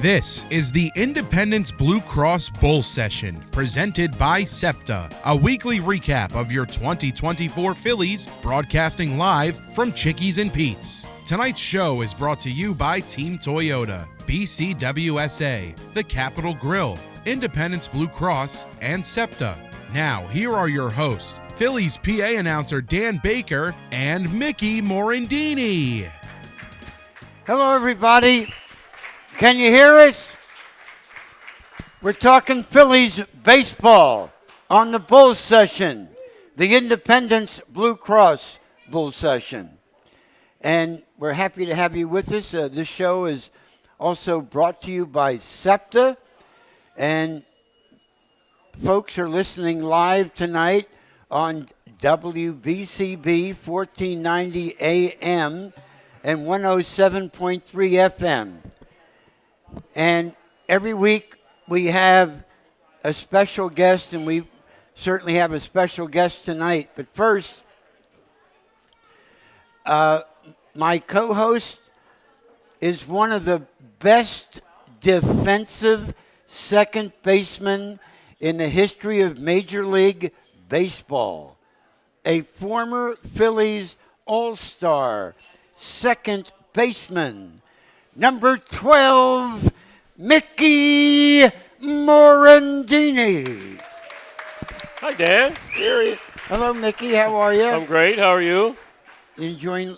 This is the Independence Blue Cross Bowl Session, presented by SEPTA, a weekly recap of your 2024 Phillies, broadcasting live from Chickies and Pete's. Tonight's show is brought to you by Team Toyota, BCWSA, The Capitol Grill, Independence Blue Cross, and SEPTA. Now, here are your hosts, Phillies PA announcer Dan Baker and Mickey Morandini. Hello, everybody. Can you hear us? We're talking Phillies baseball on the Bull Session, the Independence Blue Cross Bull Session. And we're happy to have you with us. This show is also brought to you by SEPTA. And folks are listening live tonight on WBCB 1490 AM and 107.3 FM. And every week we have a special guest, and we certainly have a special guest tonight. But first, my co-host is one of the best defensive second basemen in the history of Major League Baseball. A former Phillies All-Star second baseman. Number 12, Mickey Morandini. Hi, Dan. Hello, Mickey. How are you? I'm great. How are you? Enjoying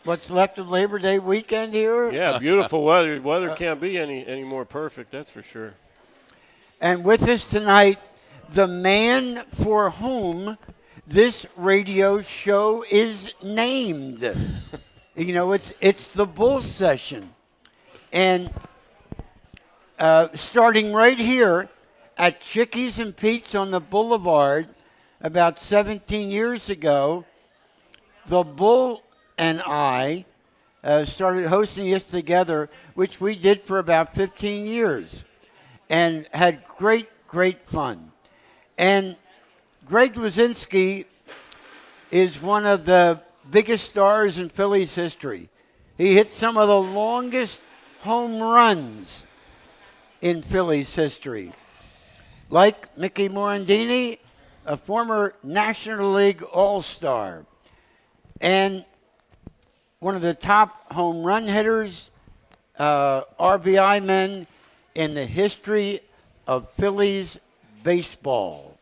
what's left of Labor Day weekend here? Yeah, beautiful weather. Weather can't be any more perfect, that's for sure. And with us tonight, the man for whom this radio show is named. You know, it's the Bull Session. And starting right here at Chickies and Pete's on the Boulevard about 17 years ago, the Bull and I started hosting this together, which we did for about 15 years and had great fun. And Greg Luzinski is one of the biggest stars in Phillies history. He hit some of the longest home runs in Phillies history. Like Mickey Morandini, a former National League All-Star, and one of the top home run hitters, RBI men in the history of Phillies baseball.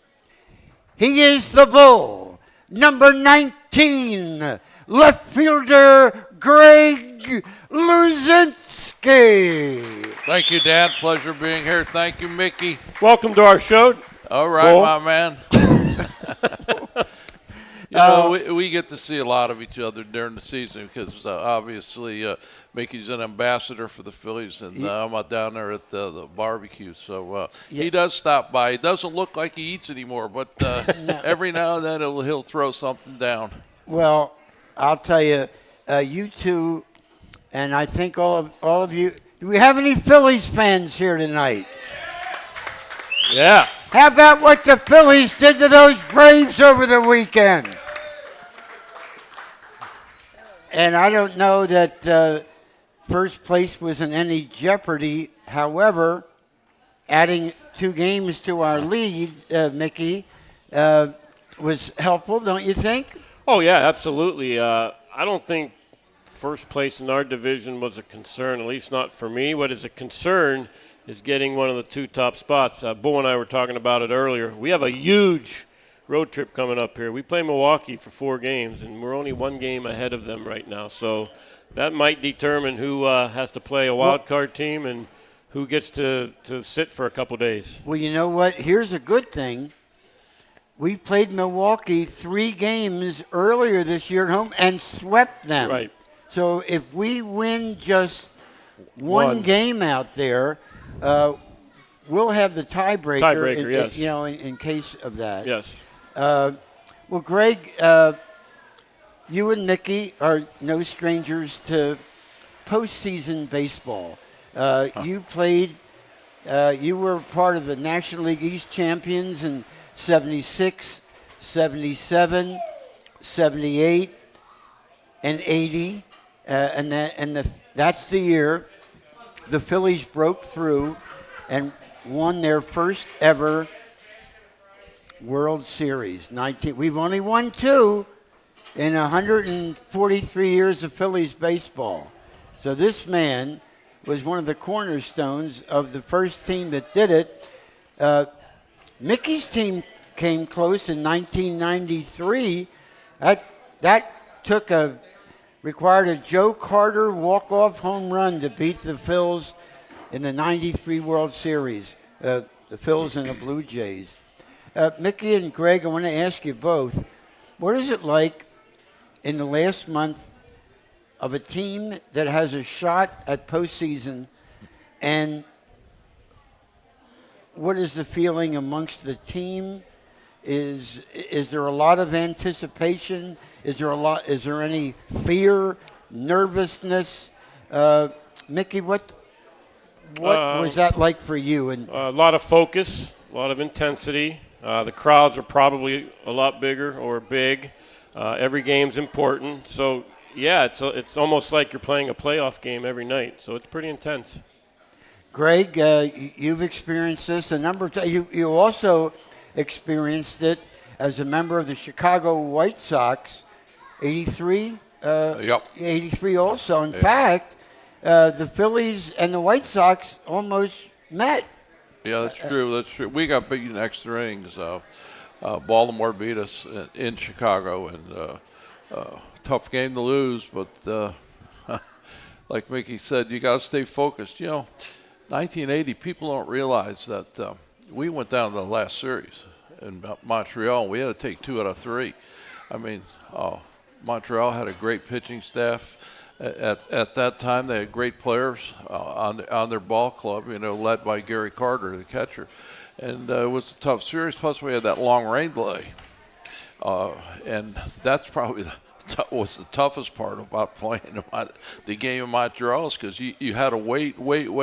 He is the Bull. Number 19, left fielder Greg Luzinski. Thank you, Dan. Pleasure being here. Thank you, Mickey. Welcome to our show. All right, Bull. my man. You know, we get to see a lot of each other during the season because obviously Mickey's an ambassador for the Phillies, and I'm out down there at the barbecue. So he does stop by. He doesn't look like he eats anymore, but every now and then he'll throw something down. Well, I'll tell you, you two, and I think all of you. Do we have any Phillies fans here tonight? Yeah. How about what the Phillies did to those Braves over the weekend? And I don't know that first place was in any jeopardy. However, adding 2 games to our lead, Mickey, was helpful, don't you think? Oh, yeah, absolutely. I don't think first place in our division was a concern, at least not for me. What is a concern is getting one of the 2 top spots. Bo and I were talking about it earlier. We have a huge road trip coming up here. We play Milwaukee for 4 games, and we're only 1 game ahead of them right now. So that might determine who has to play a wild card team and who gets to sit for a couple days. Well, you know what? Here's a good thing. We played Milwaukee 3 games earlier this year at home and swept them. Right. So if we win just one game out there, we'll have the tiebreaker. Yes. You know, in case of that. Yes. Well, Greg, you and Mickey are no strangers to postseason baseball. You played. You were part of the National League East champions in 76, 77, 78, and 80. That's the year the Phillies broke through and won their first ever World Series. We've only won 2 in 143 years of Phillies baseball. So this man was one of the cornerstones of the first team that did it. Mickey's team came close in 1993. That required a Joe Carter walk-off home run to beat the Phils in the 93 World Series, the Phils and the Blue Jays. Mickey and Greg, I want to ask you both, what is it like in the last month of a team that has a shot at postseason, and what is the feeling amongst the team? Is there a lot of anticipation? Is there any fear, nervousness? Mickey, what was that like for you? And a lot of focus, a lot of intensity. The crowds are probably a lot bigger or big. Every game's important. So, yeah, it's almost like you're playing a playoff game every night. So it's pretty intense. Greg, you've experienced this a number of times. You also experienced it as a member of the Chicago White Sox, 83? Yep. 83 also. In fact, the Phillies and the White Sox almost met. Yeah, that's true. That's true. We got beaten extra innings. Baltimore beat us in Chicago, and tough game to lose. But like Mickey said, you got to stay focused. 1980, people don't realize that we went down to the last series in Montreal. We had to take 2 out of 3. I mean, Montreal had a great pitching staff. At that time, they had great players on their ball club, led by Gary Carter, the catcher. And it was a tough series. Plus, we had that long rain delay. And that's probably was the toughest part about playing the game in Montreal, is because you had to wait. You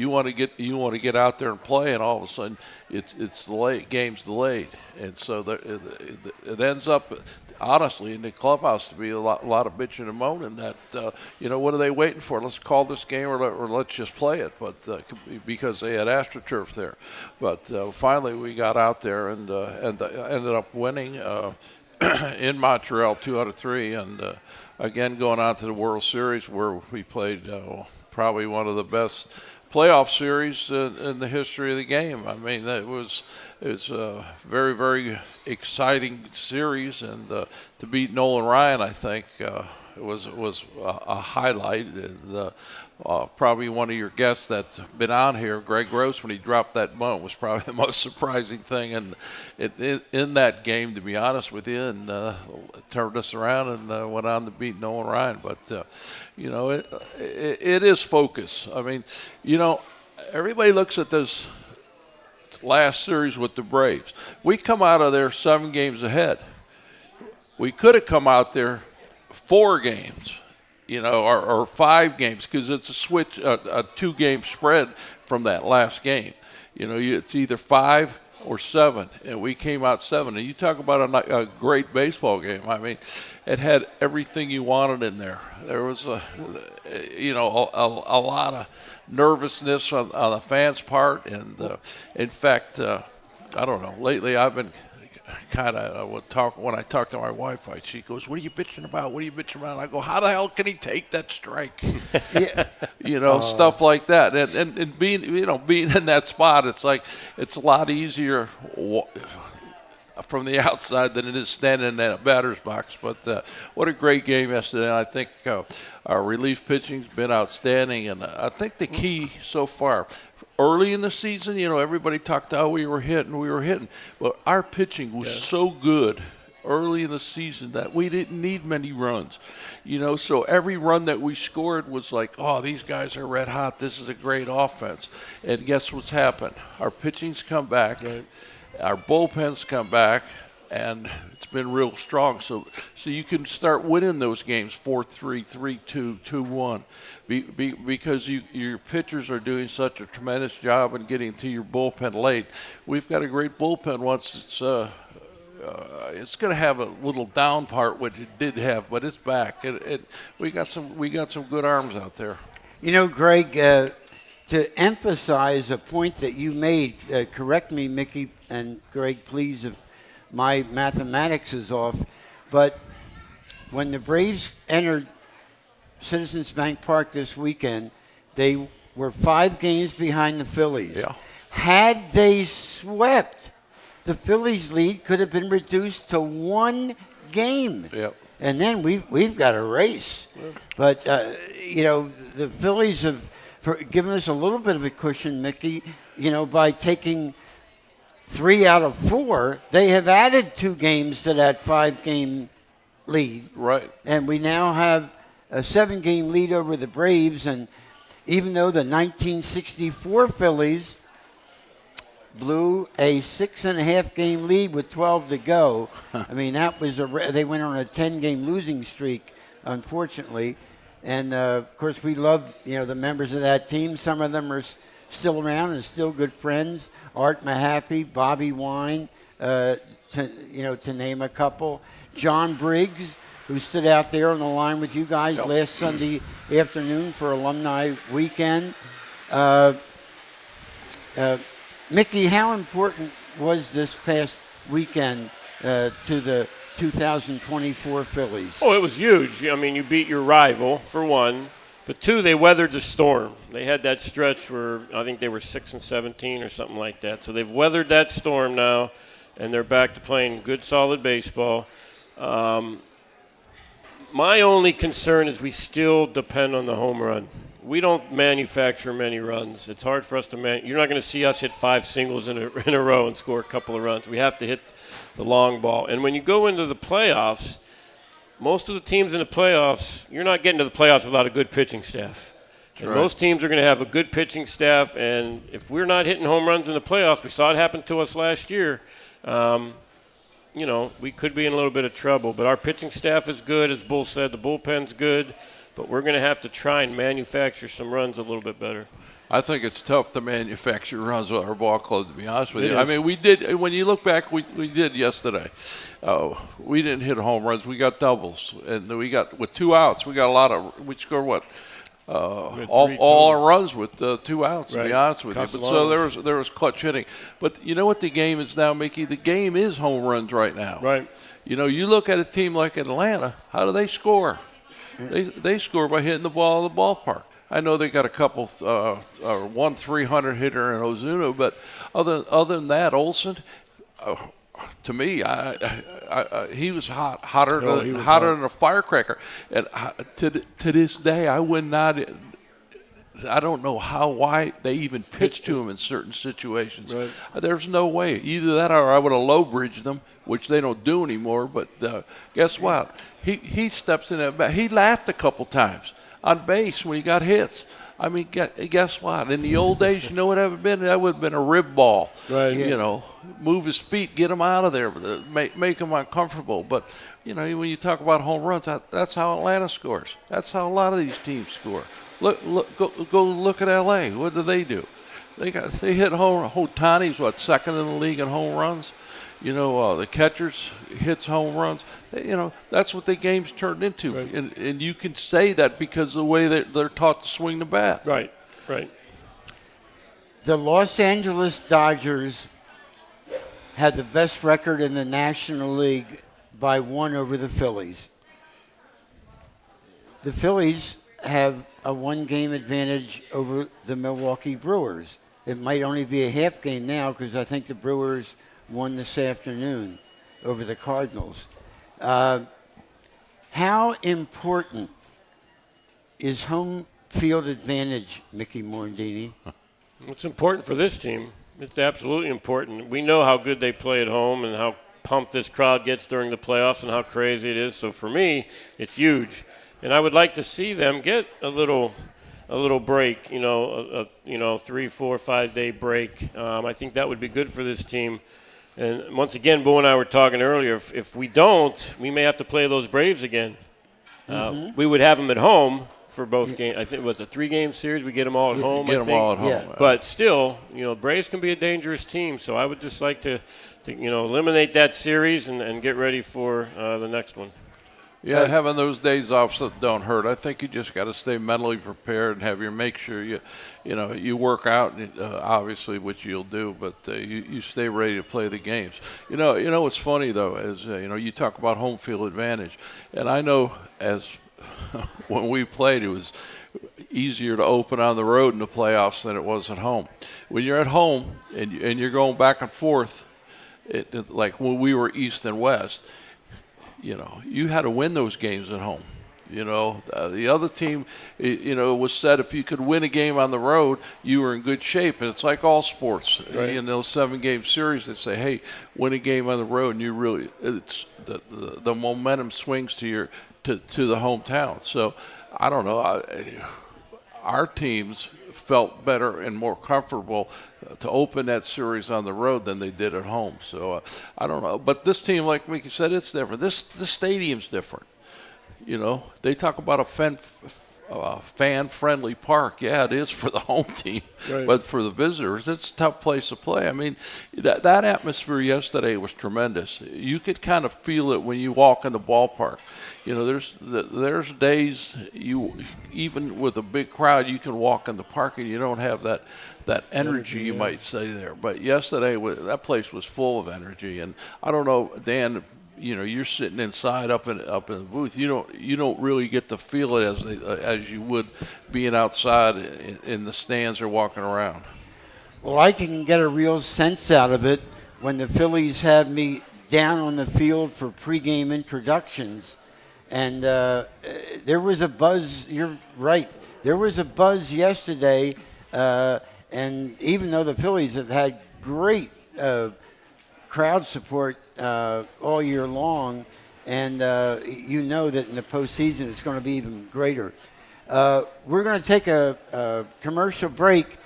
want to get out there and play, and all of a sudden it's delayed. Game's delayed, and so it ends up, honestly, in the clubhouse to be a lot of bitching and moaning that what are they waiting for? Let's call this game or let's just play it. But because they had AstroTurf there, but finally we got out there and ended up winning. In Montreal, 2 out of 3, and again going on to the World Series, where we played probably one of the best playoff series in the history of the game. I mean, it was a very, very exciting series, and to beat Nolan Ryan, I think, was a highlight. And, probably one of your guests that's been on here, Greg Gross, when he dropped that bunt, was probably the most surprising thing in that game, to be honest with you, and turned us around and went on to beat Nolan Ryan. But, it is focus. I mean, everybody looks at this last series with the Braves. We come out of there 7 games ahead. We could have come out there 4 games. Or 5 games, because it's a 2-game spread from that last game. It's either 5 or 7, and we came out 7. And you talk about a great baseball game. I mean, it had everything you wanted in there. There was a lot of nervousness on the fans' part, and in fact, I don't know. Lately, I've been kind of when I talk to my wife, she goes, "What are you bitching about? What are you bitching about?" And I go, "How the hell can he take that strike?" Stuff like that. And being in that spot, it's like it's a lot easier from the outside than it is standing in that batter's box. But what a great game yesterday! And I think our relief pitching's been outstanding, and I think the key so far. Early in the season, everybody talked how we were hitting. But our pitching was so good early in the season that we didn't need many runs. So every run that we scored was like, oh, these guys are red hot. This is a great offense. And guess what's happened? Our pitching's come back. Right. Our bullpen's come back. And it's been real strong. So you can start winning those games 4-3, 3-2, 2-1. Because your pitchers are doing such a tremendous job in getting to your bullpen late. We've got a great bullpen once it's going to have a little down part, which it did have, but it's back. We got some good arms out there. You know, Greg, to emphasize a point that you made, correct me, Mickey and Greg, please, if my mathematics is off, but when the Braves entered Citizens Bank Park this weekend, they were 5 games behind the Phillies. Yeah. Had they swept, the Phillies' lead could have been reduced to 1 game. Yep. And then we've got a race. But, the Phillies have given us a little bit of a cushion, Mickey, by taking 3 out of 4. They have added 2 games to that 5-game lead. Right. And we now have a 7-game lead over the Braves. And even though the 1964 Phillies blew a 6.5-game lead with 12 to go. I mean, that was they went on a 10-game losing streak, unfortunately. And, of course, we love, the members of that team. Some of them are still around and still good friends. Art Mahaffey, Bobby Wine, to name a couple. John Briggs, who stood out there on the line with you guys last Sunday afternoon for Alumni Weekend. Mickey, how important was this past weekend to the 2024 Phillies? Oh, it was huge. I mean, you beat your rival, for one. But 2, they weathered the storm. They had that stretch where I think they were 6-17 or something like that. So they've weathered that storm now, and they're back to playing good, solid baseball. My only concern is we still depend on the home run. We don't manufacture many runs. It's hard for us to you're not going to see us hit 5 singles in a row and score a couple of runs. We have to hit the long ball. And when you go into the playoffs, most of the teams in the playoffs, you're not getting to the playoffs without a good pitching staff. And most teams are going to have a good pitching staff, and if we're not hitting home runs in the playoffs, we saw it happen to us last year, we could be in a little bit of trouble. But our pitching staff is good. As Bull said, the bullpen's good. But we're going to have to try and manufacture some runs a little bit better. I think it's tough to manufacture runs with our ball club, to be honest with you. It I is. mewe did, when you look back, we did yesterday. We didn't hit home runs. We got doubles. And with 2 outs, we got a lot of, we scored what? All our runs with 2 outs, to be honest with you. But so there was clutch hitting. But you know what the game is now, Mickey? The game is home runs right now. Right. You look at a team like Atlanta, how do they score? They score by hitting the ball in the ballpark. I know they got a couple, 300 hitter in Ozuna, but other than that, Olsen, to me, he was hotter than a firecracker. And to this day, I would not. I don't know why they even pitched to him in certain situations. Right. There's no way. Either that or I would have low-bridged them, which they don't do anymore. But guess what? He steps in that bat. He laughed a couple times on base when he got hits. I mean, guess what? In the old days, you know what that would have been? That would have been a rib ball. Right. Move his feet, get him out of there, make him uncomfortable. But, when you talk about home runs, that's how Atlanta scores. That's how a lot of these teams score. Go look at L.A. What do? They hit home. Otani's second in the league in home runs. The catchers hits home runs. That's what the game's turned into, right. and you can say that because of the way they're taught to swing the bat. Right. The Los Angeles Dodgers had the best record in the National League by 1 over the Phillies. The Phillies have a 1-game advantage over the Milwaukee Brewers. It might only be a half game now because I think the Brewers won this afternoon over the Cardinals. How important is home field advantage, Mickey Morandini? It's important for this team. It's absolutely important. We know how good they play at home and how pumped this crowd gets during the playoffs and how crazy it is. So for me, it's huge. And I would like to see them get a little break, a 3, 4, 5 day break. I think that would be good for this team. And once again, Bo and I were talking earlier, if we don't, we may have to play those Braves again. We would have them at home for both games. I think it was a 3-game series. We get them all at home, Get them all at home. Yeah. But still, Braves can be a dangerous team. So I would just like to eliminate that series and get ready for the next one. Yeah, having those days off don't hurt. I think you just got to stay mentally prepared and make sure you work out, obviously, which you'll do, but you stay ready to play the games. You know what's funny though is you talk about home field advantage, and I know as when we played, it was easier to open on the road in the playoffs than it was at home. When you're at home and you're going back and forth, like when we were East and West. You had to win those games at home. The other team, was said if you could win a game on the road, you were in good shape. And it's like all sports. Right. In those 7-game series, they say, hey, win a game on the road, and it's the momentum swings to the hometown. So I don't know. Our teams felt better and more comfortable to open that series on the road than they did at home. So I don't know. But this team, like Mickey said, it's different. This stadium's different. They talk about a fan-friendly park. Yeah, it is for the home team. Right. But for the visitors, it's a tough place to play. I mean, that atmosphere yesterday was tremendous. You could kind of feel it when you walk in the ballpark. There's days even with a big crowd, you can walk in the park and you don't have that energy, you might say there. But yesterday, that place was full of energy. And I don't know, Dan, you're sitting inside up in the booth. You don't really get to feel it as you would being outside in the stands or walking around. Well, I can get a real sense out of it when the Phillies have me down on the field for pregame introductions. And there was a buzz. You're right. There was a buzz yesterday. And even though the Phillies have had great crowd support all year long, and that in the postseason it's going to be even greater. We're going to take a commercial break,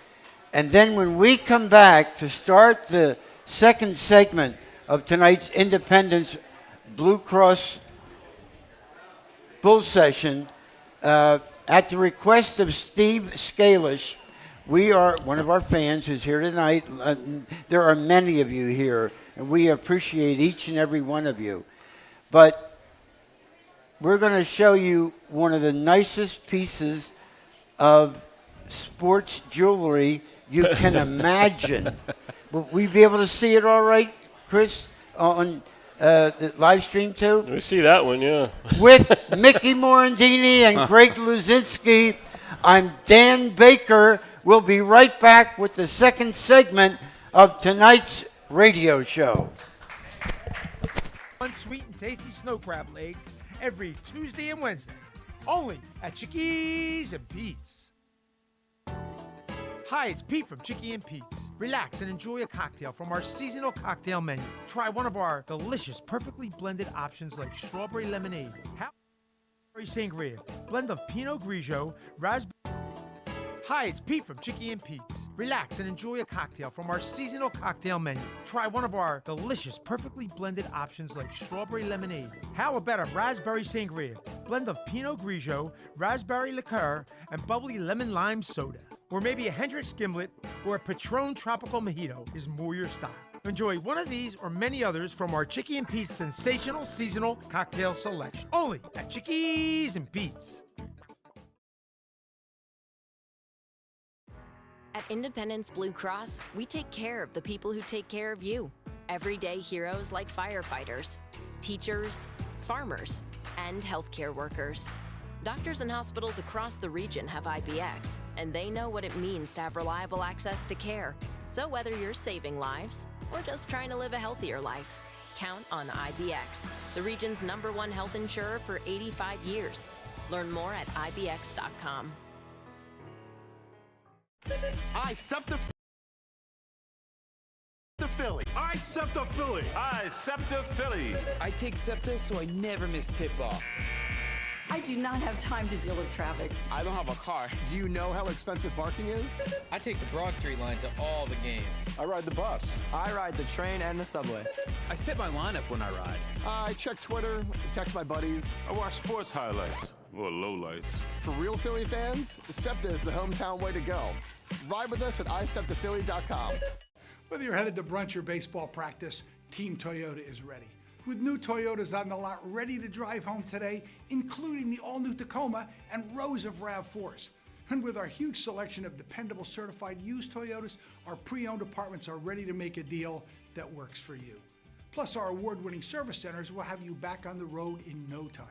and then when we come back to start the second segment of tonight's Independence Blue Cross Bull Session, at the request of Steve Scalish, one of our fans who's here tonight. There are many of you here, and we appreciate each and every one of you. But we're going to show you one of the nicest pieces of sports jewelry you can imagine. Will we be able to see it all right, Chris, on the live stream too? We see that one, yeah. With Mickey Morandini and Greg Luzinski, I'm Dan Baker. We'll be right back with the second segment of tonight's radio show. Fun, sweet, and tasty snow crab legs every Tuesday and Wednesday, only at Chickies and Pete's. Hi, it's Pete from Chickie and Pete's. Relax and enjoy a cocktail from our seasonal cocktail menu. Try one of our delicious, perfectly blended options like strawberry lemonade, raspberry sangria, blend of Pinot Grigio, raspberry. Hi, it's Pete from Chickie and Pete's. Relax and enjoy a cocktail from our seasonal cocktail menu. Try one of our delicious, perfectly blended options like strawberry lemonade. How about a raspberry sangria, blend of Pinot Grigio, raspberry liqueur, and bubbly lemon lime soda? Or maybe a Hendrick's Gimlet or a Patron Tropical Mojito is more your style. Enjoy one of these or many others from our Chickie and Pete's sensational seasonal cocktail selection. Only at Chickies and Pete's. At Independence Blue Cross, we take care of the people who take care of you. Everyday heroes like firefighters, teachers, farmers, and healthcare workers. Doctors and hospitals across the region have IBX, and they know what it means to have reliable access to care. So whether you're saving lives or just trying to live a healthier life, count on IBX, the region's #1 health insurer for 85 years. Learn more at IBX.com. I SEPTA Philly. I SEPTA Philly. I SEPTA Philly. I take SEPTA so I never miss tip-off. I do not have time to deal with traffic. I don't have a car. Do you know how expensive parking is? I take the Broad Street line to all the games. I ride the bus. I ride the train and the subway. I set my lineup when I ride. I check Twitter, text my buddies. I watch sports highlights or lowlights. For real Philly fans, SEPTA is the hometown way to go. Ride with us at iseptaphilly.com. Whether you're headed to brunch or baseball practice, Team Toyota is ready. with new Toyotas on the lot ready to drive home today, including the all-new Tacoma and rows of RAV4s. And with our huge selection of dependable certified used Toyotas, our pre-owned departments are ready to make a deal that works for you. Plus, our award-winning service centers will have you back on the road in no time.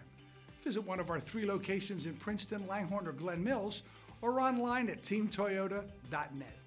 Visit one of our 3 locations in Princeton, Langhorne, or Glen Mills, or online at teamtoyota.net.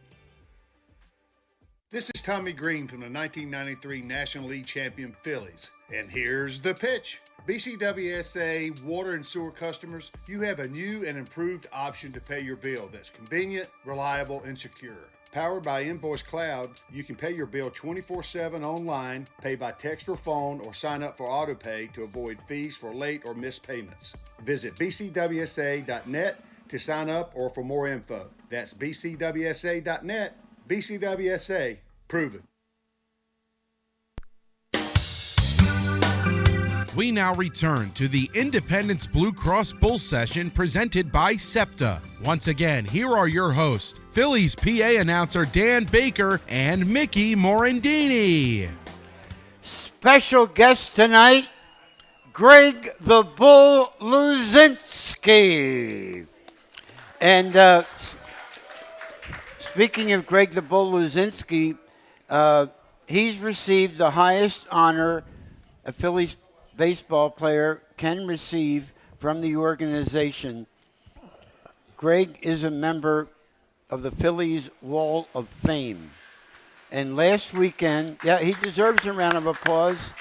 This is Tommy Green from the 1993 National League champion Phillies. And here's the pitch. BCWSA water and sewer customers, you have a new and improved option to pay your bill that's convenient, reliable, and secure. Powered by Invoice Cloud, you can pay your bill 24/7 online, pay by text or phone, or sign up for AutoPay to avoid fees for late or missed payments. Visit bcwsa.net to sign up or for more info. That's bcwsa.net. BCWSA, prove it. We now return to the Independence Blue Cross Bull Session presented by SEPTA. Once again, here are your hosts, Phillies PA announcer Dan Baker and Mickey Morandini. Special guest tonight, Greg the Bull Luzinski. And speaking of Greg the Bull Luzinski, he's received the highest honor a Phillies baseball player can receive from the organization. Greg is a member of the Phillies Wall of Fame. And last weekend, he deserves a round of applause.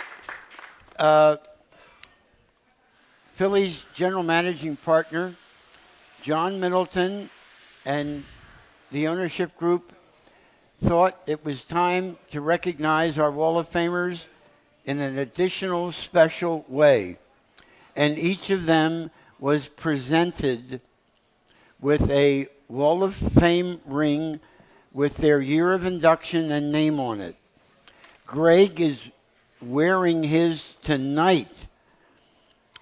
Phillies general managing partner, John Middleton, and the ownership group thought it was time to recognize our Wall of Famers in an additional special way. And each of them was presented with a Wall of Fame ring with their year of induction and name on it. Greg is wearing his tonight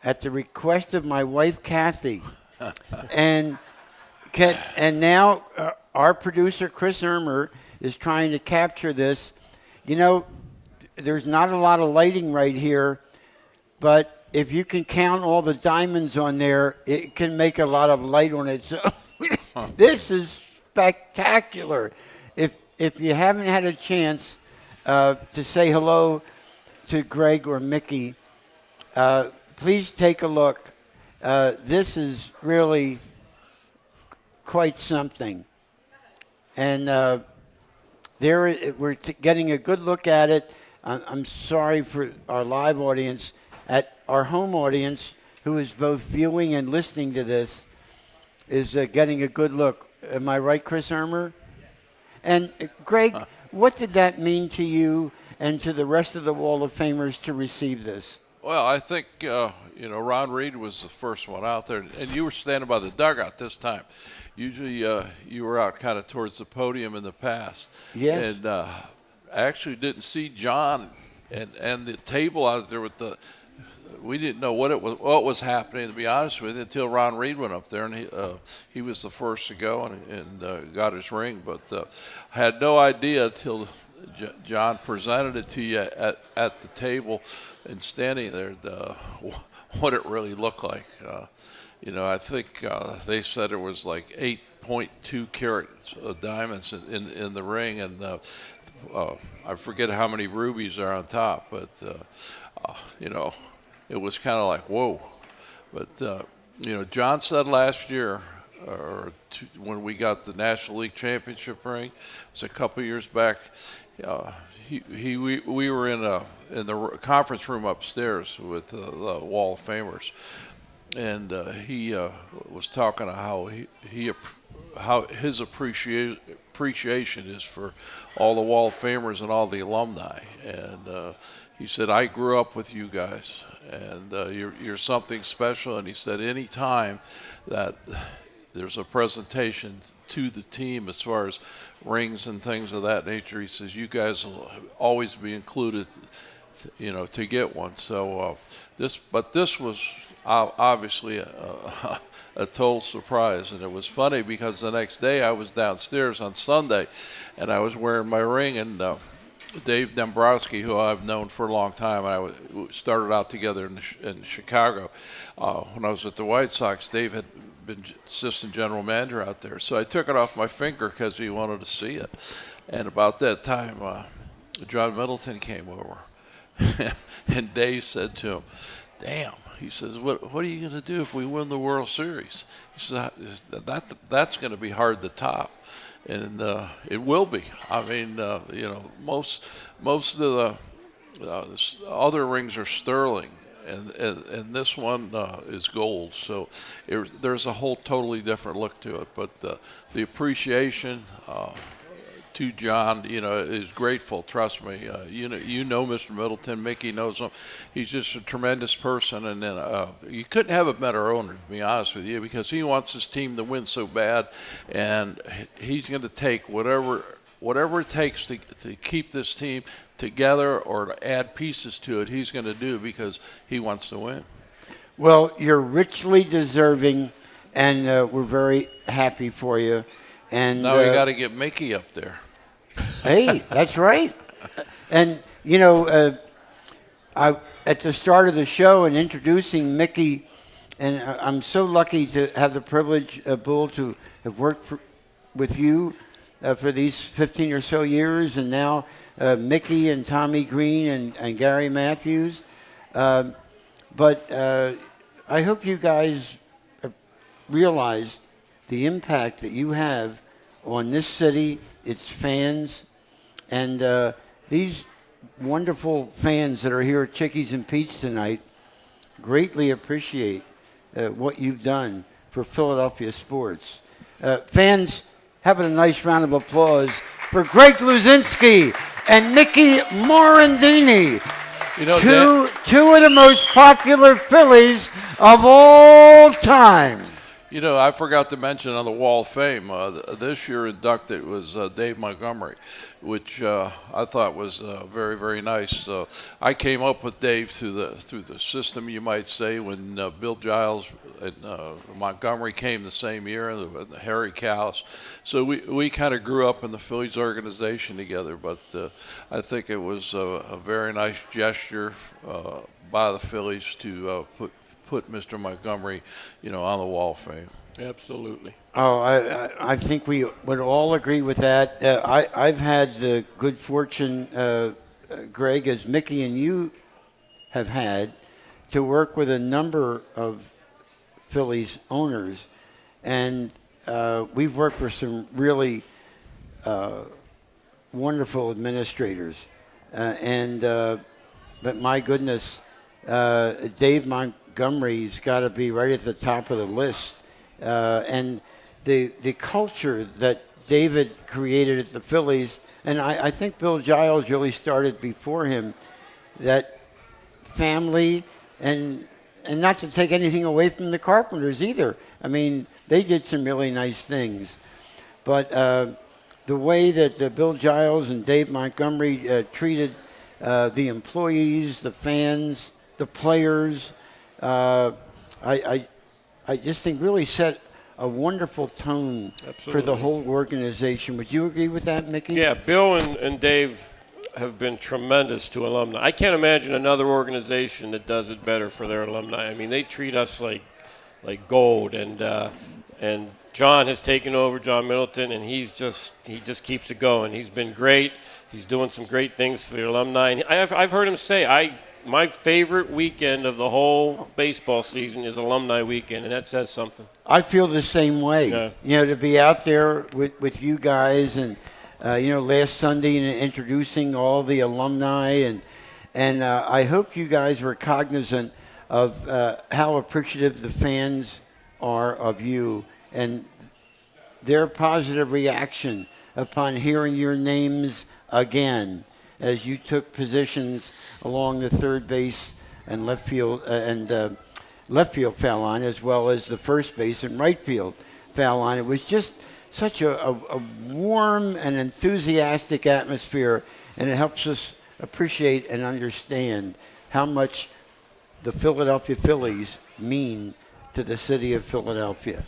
at the request of my wife, Kathy. and now our producer, Chris Ermer, is trying to capture this. You know, there's not a lot of lighting right here, but if you can count all the diamonds on there, it can make a lot of light on it. So this is spectacular. If you haven't had a chance to say hello to Greg or Mickey, please take a look. This is really quite something. And we're getting a good look at it. I'm sorry for our live audience. At our home audience, who is both viewing and listening to this, is getting a good look. Am I right, Chris Ermer? And Greg, what did that mean to you and to the rest of the Wall of Famers to receive this? Well, I think, Ron Reed was the first one out there, and you were standing by the dugout this time. Usually you were out kind of towards the podium in the past. Yes. And I actually didn't see John and the table out there with we didn't know what was happening, to be honest with you, until Ron Reed went up there, and he was the first to go and got his ring. But I had no idea until John presented it to you at the table and standing there what it really looked like. I think they said it was like 8.2 carats of diamonds in the ring, and I forget how many rubies are on top, but it was kind of like, whoa. But John said last year, when we got the National League Championship ring, it was a couple years back. We were in the conference room upstairs with the Wall of Famers, and he was talking about how his appreciation is for all the Wall of Famers and all the alumni. And he said, I grew up with you guys, and you're something special. And he said, any time that there's a presentation to the team as far as rings and things of that nature, he says, you guys will always be included, to get one. So this was obviously a total surprise. And it was funny because the next day I was downstairs on Sunday, and I was wearing my ring, and Dave Dombrowski, who I've known for a long time, and we started out together in Chicago. When I was at the White Sox, Dave had been assistant general manager out there. So I took it off my finger because he wanted to see it. And about that time, John Middleton came over. And Dave said to him, "Damn," he says, what are you going to do if we win the World Series? He says, that's going to be hard to top. And it will be. I mean, most of the other rings are sterling, and this one is gold. So there's a whole totally different look to it. But the appreciation to John, is grateful. Trust me. You know Mr. Middleton. Mickey knows him. He's just a tremendous person, and then you couldn't have a better owner, to be honest with you, because he wants his team to win so bad, and he's going to take whatever it takes to keep this team together or to add pieces to it. He's going to do because he wants to win. Well, you're richly deserving, and we're very happy for you. And now we got to get Mickey up there. Hey, that's right. And I at the start of the show and introducing Mickey, and I'm so lucky to have the privilege, Bull, to have worked with you for these 15 or so years, and now Mickey and Tommy Green and Gary Matthews. But I hope you guys realize the impact that you have on this city, its fans, and these wonderful fans that are here at Chickies and Pete's tonight greatly appreciate what you've done for Philadelphia sports. Fans, having a nice round of applause for Greg Luzinski and Mickey Morandini, two of the most popular Phillies of all time. I forgot to mention on the Wall of Fame, this year inducted was Dave Montgomery, which I thought was very, very nice. I came up with Dave through the system, you might say, when Bill Giles and Montgomery came the same year, and Harry Callis. So we kind of grew up in the Phillies organization together, but I think it was a very nice gesture by the Phillies to put Mr. Montgomery, on the Wall of Fame. Absolutely. Oh, I think we would all agree with that. I've had the good fortune, Greg, as Mickey and you have had, to work with a number of Phillies owners, and we've worked for some really wonderful administrators. But my goodness, Dave Montgomery's got to be right at the top of the list. And the culture that David created at the Phillies, and I think Bill Giles really started before him, that family, and not to take anything away from the Carpenters either. I mean, they did some really nice things. But the way that Bill Giles and Dave Montgomery treated the employees, the fans, the players, I just think really set a wonderful tone for the whole organization. Would you agree with that, Mickey? Yeah, Bill and Dave have been tremendous to alumni. I can't imagine another organization that does it better for their alumni. I mean, they treat us like gold, and John has taken over, John Middleton, and he just keeps it going. He's been great. He's doing some great things for the alumni. And I've heard him say, my favorite weekend of the whole baseball season is alumni weekend, and that says something. I feel the same way. Yeah. To be out there with you guys, and last Sunday and introducing all the alumni, and I hope you guys were cognizant of how appreciative the fans are of you and their positive reaction upon hearing your names again as you took positions along the third base and left field foul line, as well as the first base and right field foul line. It was just such a warm and enthusiastic atmosphere, and it helps us appreciate and understand how much the Philadelphia Phillies mean to the city of Philadelphia.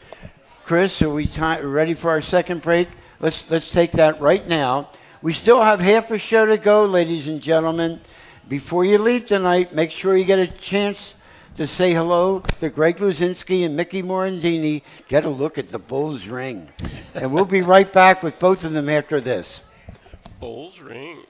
Chris, are we ready for our second break? Let's take that right now. We still have half a show to go, ladies and gentlemen. Before you leave tonight, make sure you get a chance to say hello to Greg Luzinski and Mickey Morandini. Get a look at the Bulls ring. And we'll be right back with both of them after this. Bulls ring.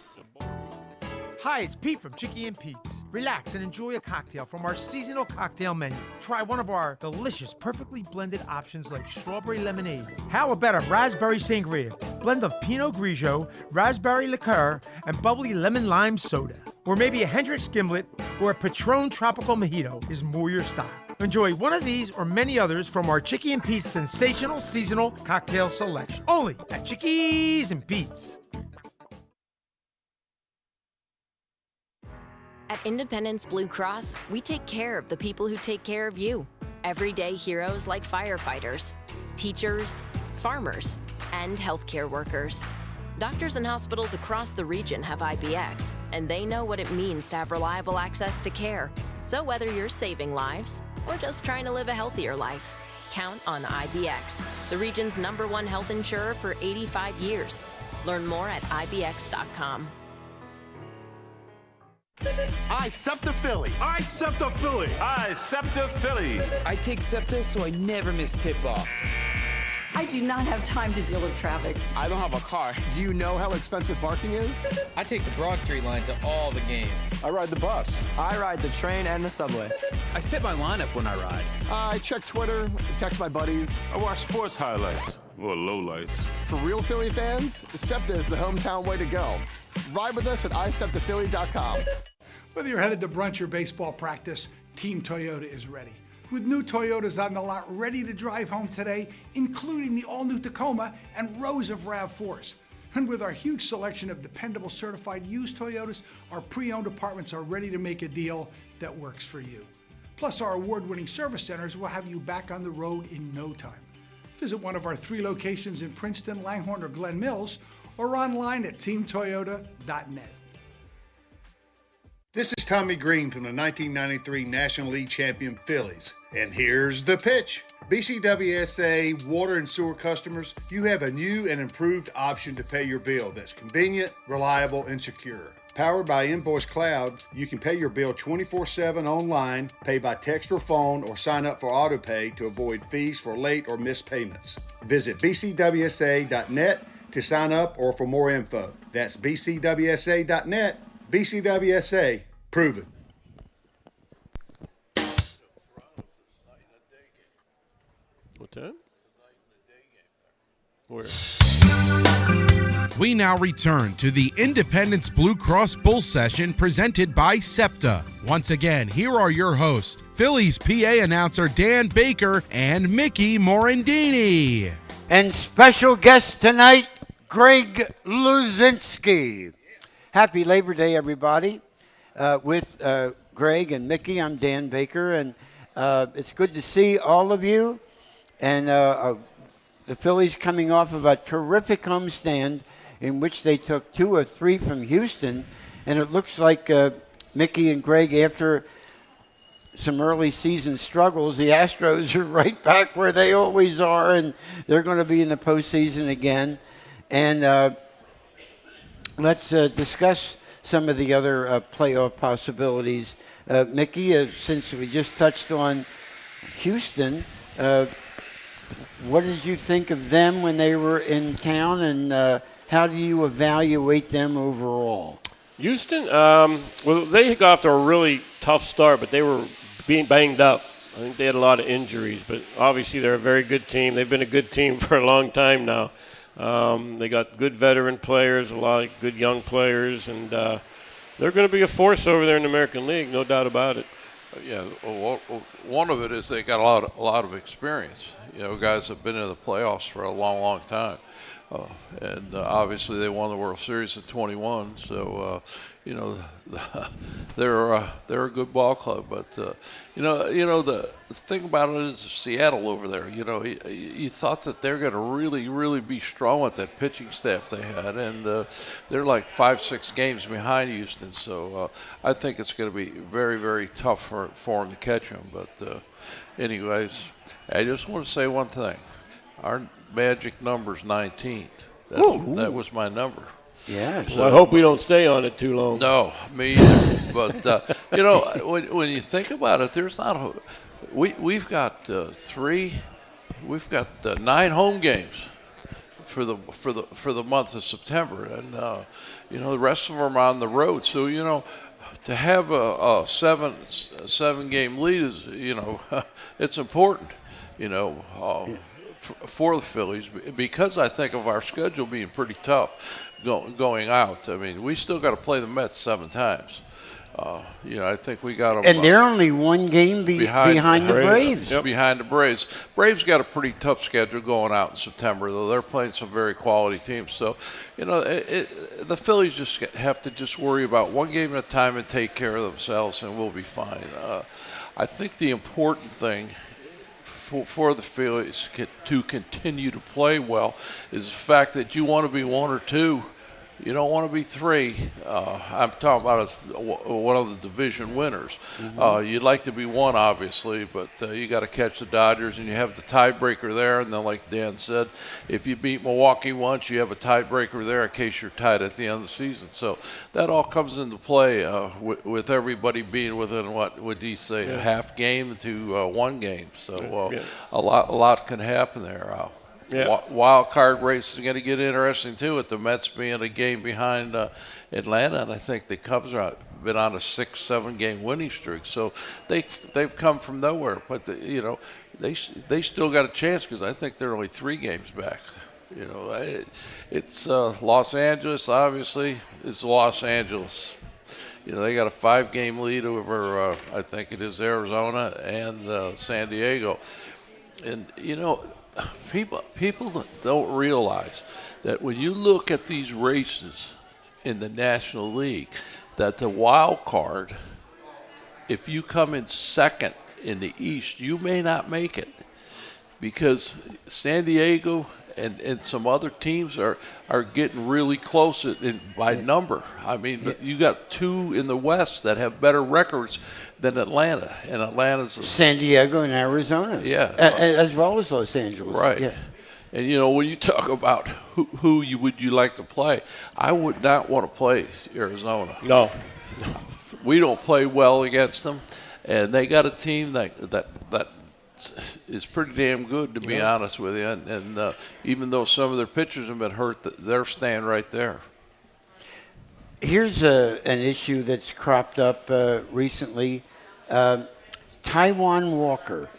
Hi, it's Pete from Chicky and Pete's. Relax and enjoy a cocktail from our seasonal cocktail menu. Try one of our delicious, perfectly blended options like strawberry lemonade. How about a raspberry sangria? Blend of Pinot Grigio, raspberry liqueur, and bubbly lemon lime soda. Or maybe a Hendrick's Gimlet or a Patron Tropical Mojito is more your style. Enjoy one of these or many others from our Chicky and Pete's sensational seasonal cocktail selection. Only at Chickies and Pete's. At Independence Blue Cross, we take care of the people who take care of you. Everyday heroes like firefighters, teachers, farmers, and healthcare workers. Doctors and hospitals across the region have IBX, and they know what it means to have reliable access to care. So whether you're saving lives or just trying to live a healthier life, count on IBX, the region's #1 health insurer for 85 years. Learn more at IBX.com. I SEPTA Philly. I SEPTA Philly. I SEPTA Philly. I take SEPTA so I never miss tip-off. I do not have time to deal with traffic. I don't have a car. Do you know how expensive parking is? I take the Broad Street line to all the games. I ride the bus. I ride the train and the subway. I set my lineup when I ride. I check Twitter, text my buddies. I watch sports highlights or lowlights. For real Philly fans, SEPTA is the hometown way to go. Ride with us at iseptaphilly.com. Whether you're headed to brunch or baseball practice, Team Toyota is ready. With new Toyotas on the lot ready to drive home today, including the all-new Tacoma and rows of RAV4s. And with our huge selection of dependable certified used Toyotas, our pre-owned departments are ready to make a deal that works for you. Plus, our award-winning service centers will have you back on the road in no time. Visit one of our 3 locations in Princeton, Langhorne, or Glen Mills, or online at teamtoyota.net. This is Tommy Green from the 1993 National League champion Phillies. And here's the pitch. BCWSA water and sewer customers, you have a new and improved option to pay your bill that's convenient, reliable, and secure. Powered by Invoice Cloud, you can pay your bill 24/7 online, pay by text or phone, or sign up for AutoPay to avoid fees for late or missed payments. Visit bcwsa.net to sign up or for more info. That's bcwsa.net. BCWSA, prove it. What time? Where? We now return to the Independence Blue Cross Bull Session presented by SEPTA. Once again, here are your hosts, Phillies PA announcer Dan Baker and Mickey Morandini. And special guest tonight, Greg Luzinski. Happy Labor Day, everybody. With Greg and Mickey, I'm Dan Baker, and it's good to see all of you. And the Phillies coming off of a terrific homestand in which they took 2 of 3 from Houston. And it looks like Mickey and Greg, after some early season struggles, the Astros are right back where they always are, and they're going to be in the postseason again. And let's discuss some of the other playoff possibilities. Mickey, since we just touched on Houston, what did you think of them when they were in town, and how do you evaluate them overall? Houston, well, they got off to a really tough start, but they were being banged up. I think they had a lot of injuries, but obviously they're a very good team. They've been a good team for a long time now. They got good veteran players, a lot of good young players, and they're going to be a force over there in the American League, no doubt about it. Yeah, well, one of it is they got a lot of experience. You know, guys have been in the playoffs for a long, long time. And obviously they won the World Series in 21, so you know they're a good ball club. But you know the thing about it is Seattle over there. You know, you thought that they're going to really be strong with that pitching staff they had, and they're like 5-6 games behind Houston. So I think it's going to be very tough for them to catch them. But anyways, I just want to say one thing. Our magic number's 19. That was my number. Yeah. Well, I hope we don't stay on it too long. No, me either. But when you think about it, there's not we've got 9 home games for the month of September, and the rest of them are on the road. So to have a seven game lead is it's important. For the Phillies, because I think of our schedule being pretty tough going out. I mean, we still got to play the Mets 7 times. I think we got them. And they're only 1 game behind the Braves. Yep. Behind the Braves. Braves got a pretty tough schedule going out in September, though. They're playing some very quality teams. So, the Phillies just have to worry about 1 game at a time and take care of themselves, and we'll be fine. I think the important thing for the Phillies to continue to play well is the fact that you want to be 1 or 2. You don't want to be 3. I'm talking about as one of the division winners. Mm-hmm. You'd like to be 1, obviously, but you got to catch the Dodgers, and you have the tiebreaker there. And then, like Dan said, if you beat Milwaukee once, you have a tiebreaker there in case you're tied at the end of the season. So that all comes into play with everybody being within, what would he say, a half game to 1 game. So a lot can happen there. Wild card race is going to get interesting too, with the Mets being a game behind Atlanta, and I think the Cubs been on a 6-7 game winning streak, so they've come from nowhere. But they still got a chance, because I think they're only 3 games back. It's Los Angeles. Obviously, it's Los Angeles. They got a 5-game lead over I think it is Arizona and San Diego, and People don't realize that when you look at these races in the National League, that the wild card, if you come in second in the East, you may not make it, because San Diego and some other teams are getting really close by number. I mean, you got 2 in the West that have better records than Atlanta, and Atlanta's San Diego and Arizona, as well as Los Angeles, right? Yeah. And when you talk about who would you like to play, I would not want to play Arizona. No, we don't play well against them, and they got a team that is pretty damn good, to be honest with you. And even though some of their pitchers have been hurt, they're staying right there. Here's an issue that's cropped up recently. Taijuan Walker,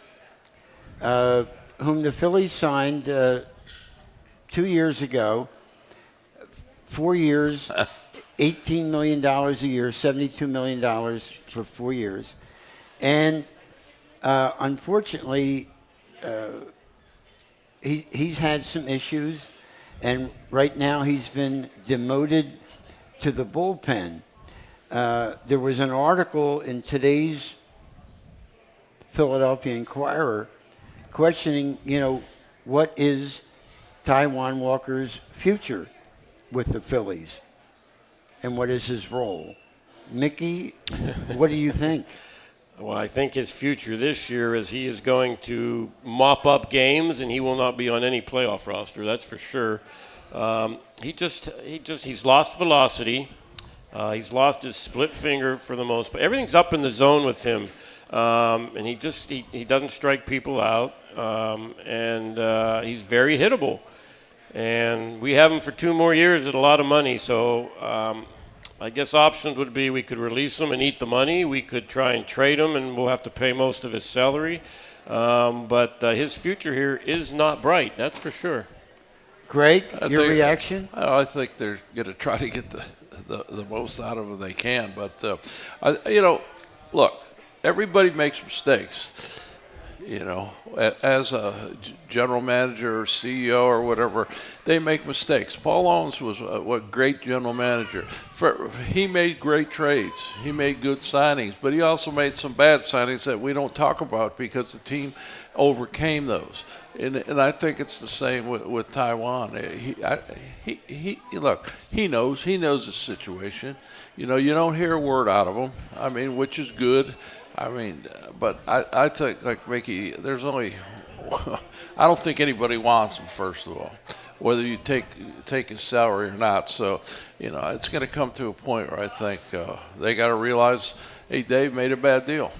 whom the Phillies signed 2 years ago, 4 years, $18 million a year, $72 million for 4 years. And unfortunately, he's had some issues, and right now he's been demoted to the bullpen. There was an article in today's Philadelphia Inquirer questioning, what is Taijuan Walker's future with the Phillies, and what is his role? Mickey, what do you think? Well, I think his future this year is he is going to mop up games, and he will not be on any playoff roster. That's for sure. He's lost velocity. He's lost his split finger for the most part. Everything's up in the zone with him, and he doesn't strike people out, and he's very hittable. And we have him for 2 more years at a lot of money, so I guess options would be we could release him and eat the money. We could try and trade him, and we'll have to pay most of his salary. But his future here is not bright, that's for sure. Greg, your reaction? I think they're going to try to get the most out of him they can. But, look, everybody makes mistakes. As a general manager or CEO or whatever, they make mistakes. Paul Owens was a great general manager. He made great trades. He made good signings, but he also made some bad signings that we don't talk about because the team overcame those. And I think it's the same with Taijuan. He knows his situation. You don't hear a word out of him. I mean, which is good. I mean, but I think, like Mickey, I don't think anybody wants him, first of all. whether you take his salary or not. So, it's going to come to a point where I think they got to realize, hey, Dave made a bad deal.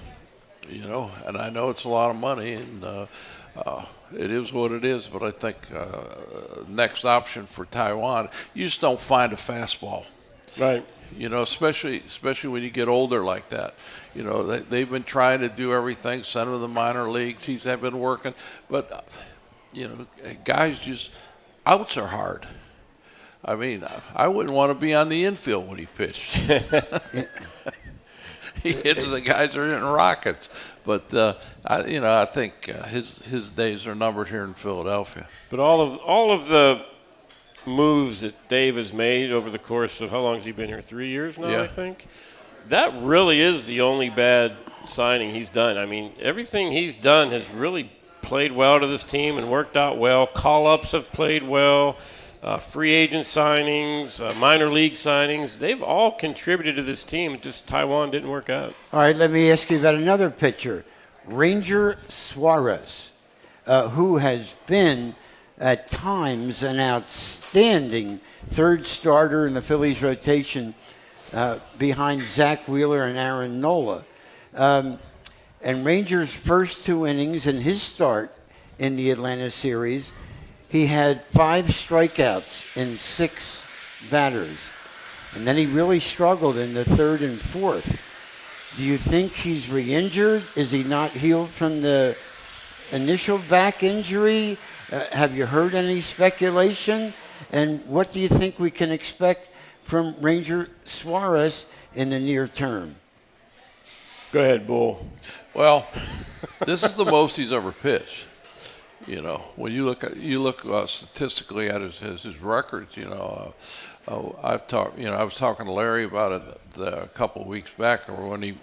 And I know it's a lot of money, and it is what it is. But I think next option for Taiwan, you just don't find a fastball. Right. Especially when you get older like that. They've been trying to do everything, send him to the minor leagues. Have been working. But, guys just, outs are hard. I mean, I wouldn't want to be on the infield when he pitched. He hits the guys that are hitting rockets. But, I think his days are numbered here in Philadelphia. But all of the moves that Dave has made over the course of, how long has he been here? 3 years now, Yeah. I think. That really is the only bad signing he's done. I mean, everything he's done has really played well to this team and worked out well. Call-ups have played well. Free agent signings, minor league signings, they've all contributed to this team. Just Taiwan didn't work out. All right, let me ask you about another pitcher, Ranger Suarez, who has been at times an outstanding third starter in the Phillies rotation behind Zach Wheeler and Aaron Nola. And Ranger's first 2 innings in his start in the Atlanta series, he had 5 strikeouts in 6 batters. And then he really struggled in the 3rd and 4th. Do you think he's re-injured? Is he not healed from the initial back injury? Have you heard any speculation? And what do you think we can expect from Ranger Suarez in the near term? Go ahead, Bull. Well, this is the most he's ever pitched. When you look statistically at his records, I was talking to Larry about it a couple of weeks back, or a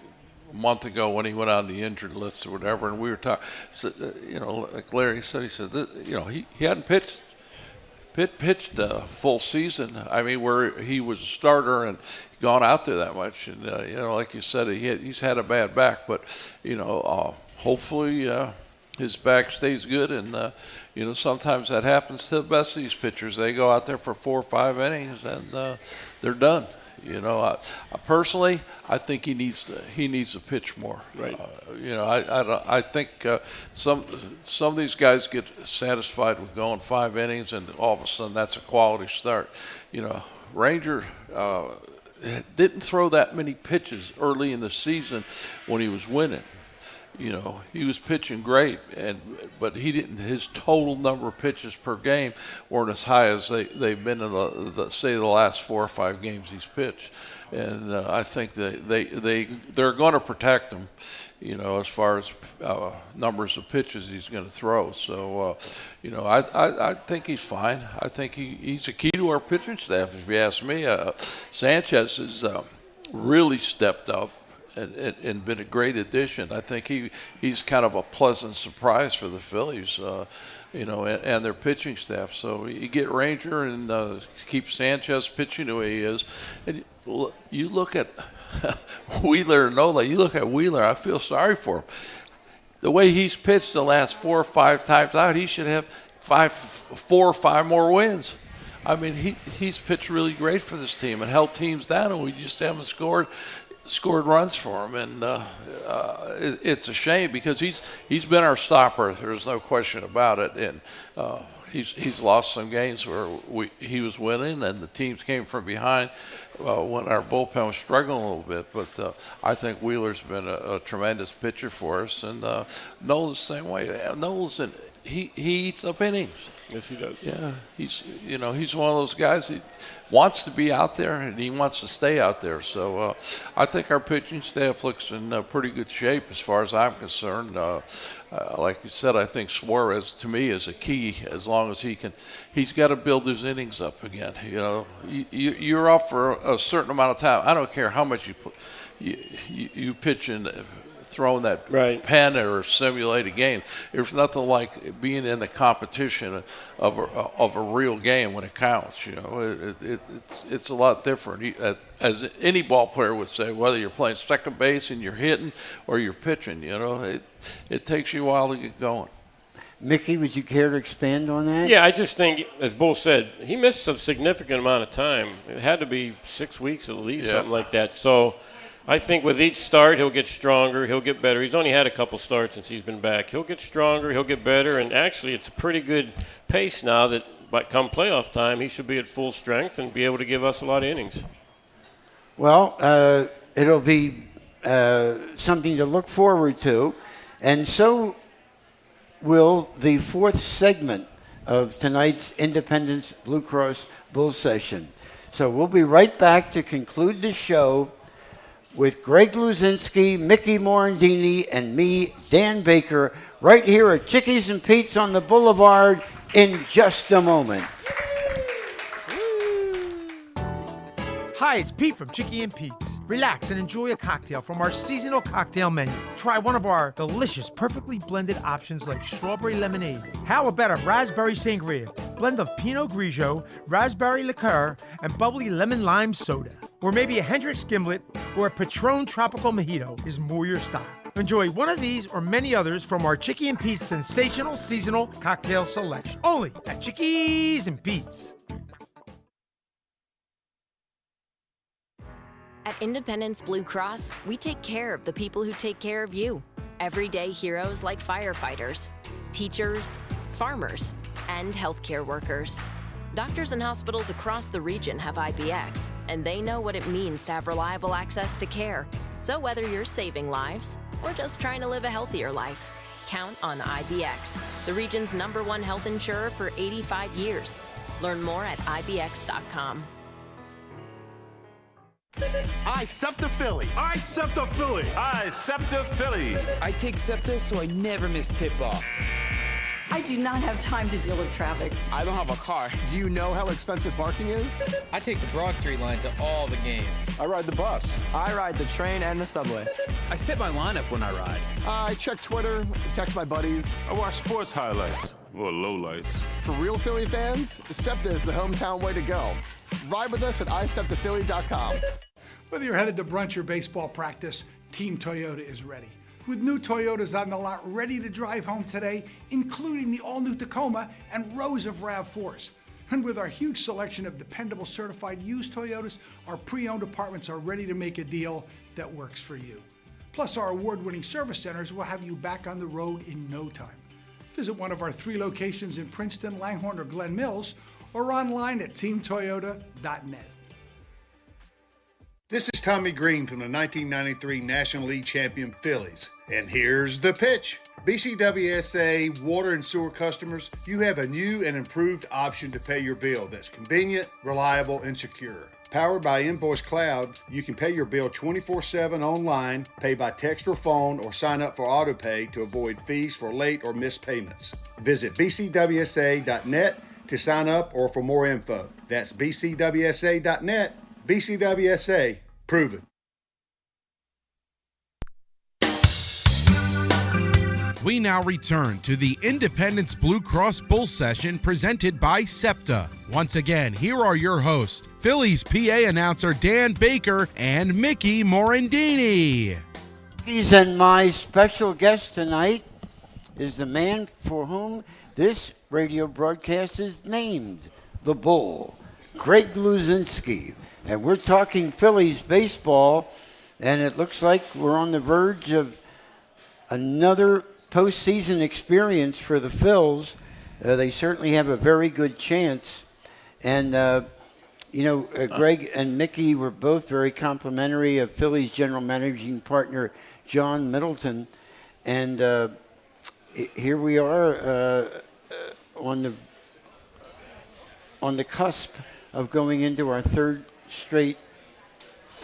month ago when he went on the injured list or whatever, and we were talking. So, like Larry said, he said, he hadn't pitched a full season. I mean, where he was a starter and gone out there that much, and like you said, he's had a bad back, but hopefully. His back stays good, and sometimes that happens to the best of these pitchers. They go out there for 4 or 5 innings, and they're done. Personally, I think he needs to pitch more. Right. I think some of these guys get satisfied with going 5 innings, and all of a sudden that's a quality start. Ranger didn't throw that many pitches early in the season when he was winning. He was pitching great, but he didn't. His total number of pitches per game weren't as high as they've been in the last 4 or 5 games he's pitched. And I think they're going to protect him, as far as numbers of pitches he's going to throw. So, I think he's fine. I think he's a key to our pitching staff, if you ask me. Sanchez has really stepped up and been a great addition. I think he's kind of a pleasant surprise for the Phillies, and their pitching staff. So you get Ranger and keep Sanchez pitching the way he is. And you look at Wheeler and Nola. You look at Wheeler, I feel sorry for him. The way he's pitched the last 4 or 5 times out, he should have 4 or 5 more wins. I mean, he's pitched really great for this team and held teams down, and we just haven't scored runs for him, and it's a shame because he's been our stopper. There's no question about it, and he's lost some games where he was winning and the teams came from behind when our bullpen was struggling a little bit. But I think Wheeler's been a tremendous pitcher for us, and Nolan's the same way. Nolan's he eats up innings. Yes, he does. Yeah, he's one of those guys. He wants to be out there and he wants to stay out there. So I think our pitching staff looks in pretty good shape as far as I'm concerned. Like you said, I think Suarez to me is a key. As long as he's got to build his innings up again. You're off for a certain amount of time. I don't care how much you pitch in. Throwing that pen or simulate a game. There's nothing like being in the competition of a real game when it counts. It's a lot different. As any ball player would say, whether you're playing second base and you're hitting or you're pitching, it takes you a while to get going. Mickey, would you care to expand on that? Yeah, I just think, as Bull said, he missed a significant amount of time. It had to be 6 weeks at least, something like that. So I think with each start, he'll get stronger, he'll get better. He's only had a couple starts since he's been back. He'll get stronger, he'll get better, and actually it's a pretty good pace now that come playoff time, he should be at full strength and be able to give us a lot of innings. Well, it'll be something to look forward to, and so will the fourth segment of tonight's Independence Blue Cross Bull Session. So we'll be right back to conclude the show with Greg Luzinski, Mickey Morandini, and me, Dan Baker, right here at Chickies and Pete's on the Boulevard in just a moment. Hi, it's Pete from Chicky and Pete's. Relax and enjoy a cocktail from our seasonal cocktail menu. Try one of our delicious, perfectly blended options like strawberry lemonade. How about a raspberry sangria, blend of Pinot Grigio, raspberry liqueur, and bubbly lemon lime soda? Or maybe a Hendrick's Gimlet or a Patron Tropical Mojito is more your style. Enjoy one of these or many others from our Chicky and Pete's sensational seasonal cocktail selection. Only at Chickies and Pete's. At Independence Blue Cross, we take care of the people who take care of you. Everyday heroes like firefighters, teachers, farmers, and healthcare workers. Doctors and hospitals across the region have IBX, and they know what it means to have reliable access to care. So whether you're saving lives or just trying to live a healthier life, count on IBX, the region's #1 health insurer for 85 years. Learn more at IBX.com. I SEPTA Philly. I SEPTA Philly. I SEPTA Philly. I take SEPTA so I never miss tip-off. I do not have time to deal with traffic. I don't have a car. Do you know how expensive parking is? I take the Broad Street line to all the games. I ride the bus. I ride the train and the subway. I set my lineup when I ride. I check Twitter, text my buddies. I watch sports highlights or lowlights. For real Philly fans, SEPTA is the hometown way to go. Ride with us at iseptaphilly.com. Whether you're headed to brunch or baseball practice, Team Toyota is ready. With new Toyotas on the lot ready to drive home today, including the all-new Tacoma and rows of RAV4s. And with our huge selection of dependable certified used Toyotas, our pre-owned departments are ready to make a deal that works for you. Plus, our award-winning service centers will have you back on the road in no time. Visit one of our 3 locations in Princeton, Langhorne, or Glen Mills, or online at teamtoyota.net. This is Tommy Green from the 1993 National League champion Phillies. And here's the pitch. BCWSA water and sewer customers, you have a new and improved option to pay your bill that's convenient, reliable, and secure. Powered by Invoice Cloud, you can pay your bill 24/7 online, pay by text or phone, or sign up for AutoPay to avoid fees for late or missed payments. Visit bcwsa.net to sign up or for more info. That's bcwsa.net. BCWSA, prove it. We now return to the Independence Blue Cross Bull Session presented by SEPTA. Once again, here are your hosts, Phillies PA announcer Dan Baker and Mickey Morandini. And my special guest tonight is the man for whom this radio broadcast is named, the Bull, Greg Luzinski. And we're talking Phillies baseball, and it looks like we're on the verge of another postseason experience for the Phils. They certainly have a very good chance. And, Greg and Mickey were both very complimentary of Phillies general managing partner John Middleton. And here we are on the cusp of going into our third straight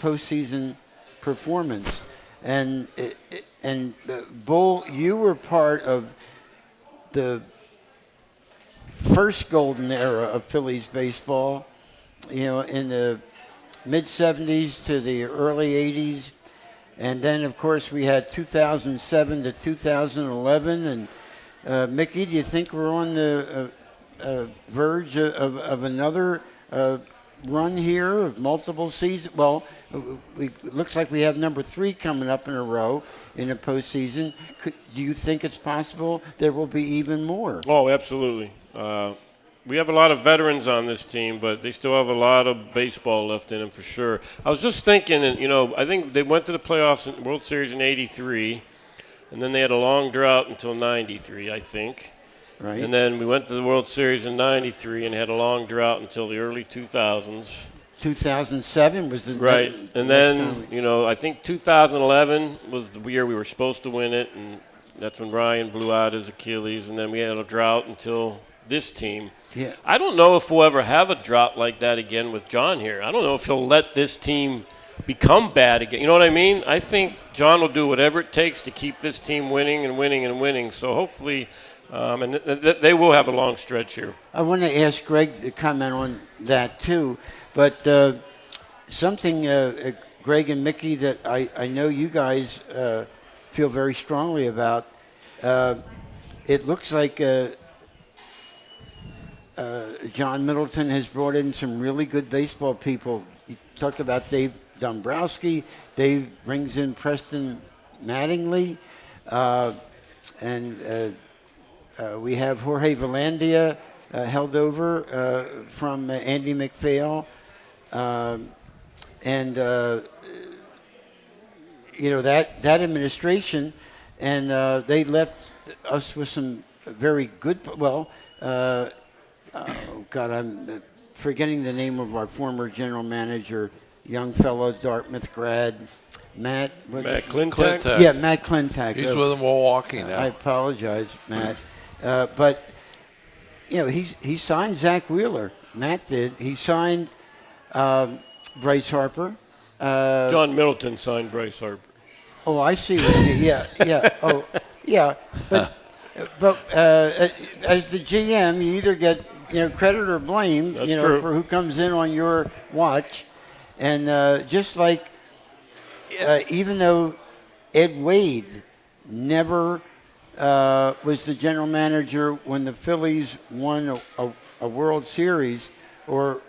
postseason performance. And Bull, you were part of the first golden era of Phillies baseball, in the mid-'70s to the early '80s. And then, of course, we had 2007 to 2011. And Mickey, do you think we're on the verge of another run here of multiple seasons? Well, it looks like we have number 3 coming up in a row in the postseason. Do you think it's possible there will be even more? Oh, absolutely. We have a lot of veterans on this team, but they still have a lot of baseball left in them for sure. I was just thinking, and I think they went to the playoffs in World Series in '83, and then they had a long drought until '93, I think. Right. And then we went to the World Series in '93 and had a long drought until the early 2000s. 2007 was the right, and then I think 2011 was the year we were supposed to win it, and that's when Ryan blew out his Achilles, and then we had a drought until this team. Yeah. I don't know if we'll ever have a drought like that again with John here. I don't know if he'll let this team become bad again. You know what I mean? I think John will do whatever it takes to keep this team winning and winning and winning. So hopefully, and they will have a long stretch here. I want to ask Greg to comment on that too, but something, Greg and Mickey, that I know you guys feel very strongly about. It looks like John Middleton has brought in some really good baseball people. You talked about Dave Dombrowski. Dave brings in Preston Mattingly. And we have Jorge Velandia held over from Andy McPhail. That administration, and they left us with some very good, I'm forgetting the name of our former general manager, young fellow, Dartmouth grad, Matt Klintak? Yeah, Matt Klintak. He's with Milwaukee now. I apologize, Matt. But he signed Zach Wheeler. Matt did. He signed Bryce Harper. John Middleton signed Bryce Harper. Oh, I see. Yeah. Oh, yeah. But as the GM, you either get credit or blame, for who comes in on your watch. And just like, even though Ed Wade never was the general manager when the Phillies won a World Series or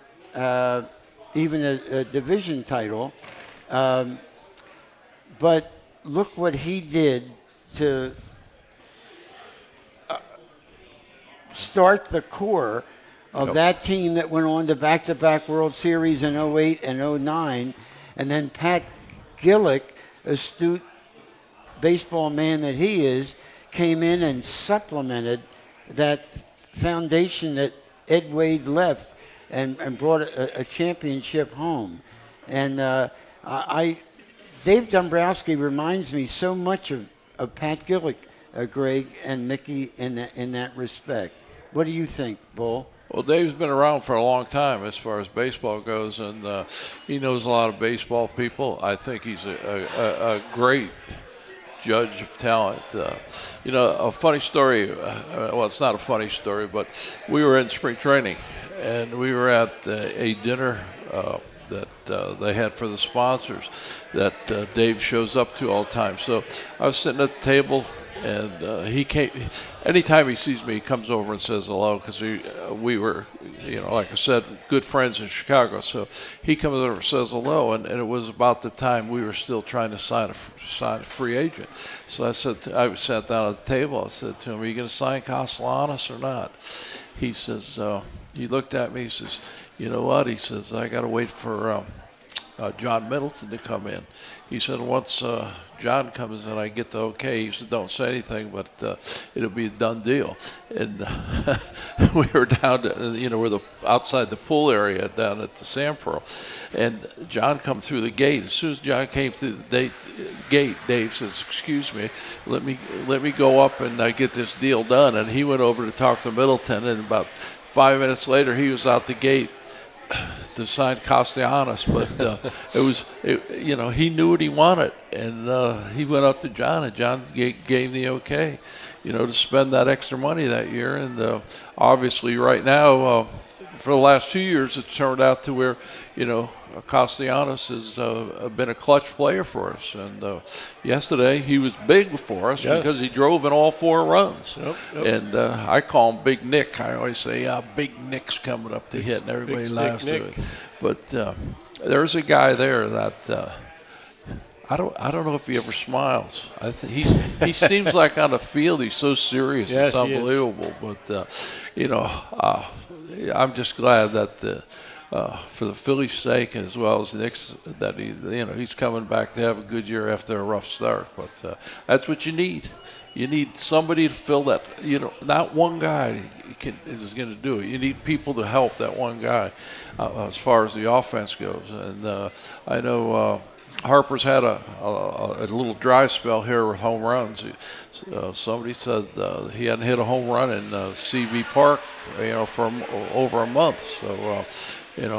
even a division title, but look what he did to start the core of that team that went on to back-to-back World Series in 08 and 09. And then Pat Gillick, astute baseball man that he is, came in and supplemented that foundation that Ed Wade left and brought a championship home. And Dave Dombrowski reminds me so much of Pat Gillick, Greg and Mickey, in that respect. What do you think, Bull? Well, Dave's been around for a long time as far as baseball goes, and he knows a lot of baseball people. I think he's a great judge of talent. A funny story, well, it's not a funny story, but we were in spring training, and we were at a dinner that they had for the sponsors that Dave shows up to all the time. So I was sitting at the table, and he came. Anytime he sees me, he comes over and says hello, because we were, like I said, good friends in Chicago. So he comes over and says hello, and it was about the time we were still trying to sign a free agent. So I sat down at the table. I said to him, "Are you going to sign Castellanos or not?" He says, he looked at me. He says, "You know what?" He says, "I got to wait for John Middleton to come in." He said, "Once John comes in, I get the okay." He said, "Don't say anything, but it'll be a done deal." And we were down to, we're outside the pool area down at the Sand Pearl. And John come through the gate. As soon as John came through the gate, Dave says, "Excuse me, let me go up and get this deal done." And he went over to talk to Middleton, and about 5 minutes later, he was out the gate to sign Castellanos, but he knew what he wanted, and he went up to John, and John gave the okay, to spend that extra money that year. And obviously, right now, for the last 2 years, it's turned out to where, Castellanos has been a clutch player for us. And yesterday he was big for us because he drove in all 4 runs. And I call him Big Nick. I always say, Big Nick's coming up to hit, and everybody laughs at it. But there's a guy there that I don't know if he ever smiles. He seems like on the field he's so serious. It's unbelievable. But I'm just glad that for the Phillies' sake as well as Nick's, that he's coming back to have a good year after a rough start. But that's what you need. You need somebody to fill that. Not one guy is going to do it. You need people to help that one guy as far as the offense goes. And I know Harper's had a little dry spell here with home runs. Somebody said he hadn't hit a home run in CB Park, for over a month. So,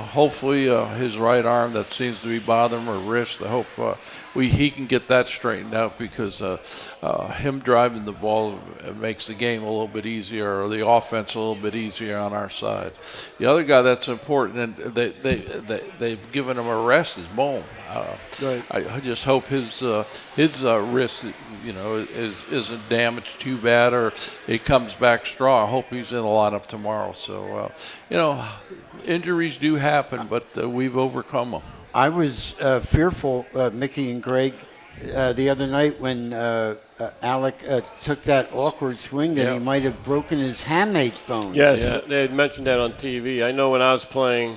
hopefully his right arm that seems to be bothering him, or wrist, I hope he can get that straightened out, because him driving the ball makes the game a little bit easier, or the offense a little bit easier on our side. The other guy that's important, and they've given him a rest, is Bohm. I just hope his wrist, isn't damaged too bad, or it comes back strong. I hope he's in the lineup tomorrow. So, injuries do happen, but we've overcome them. I was fearful, Mickey and Greg, the other night when Alec took that awkward swing that he might have broken his hamate bone. Yes, they had mentioned that on TV. I know when I was playing,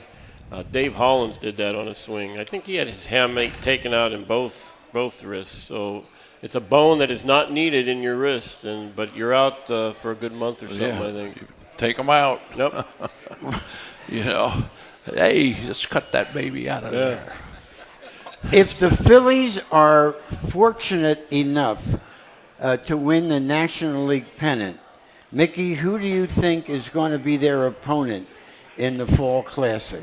Dave Hollins did that on a swing. I think he had his hamate taken out in both wrists. So it's a bone that is not needed in your wrist, but you're out for a good month or something, I think. Take them out. Yep. Hey, just cut that baby out of there. If the Phillies are fortunate enough to win the National League pennant, Mickey, who do you think is going to be their opponent in the Fall Classic?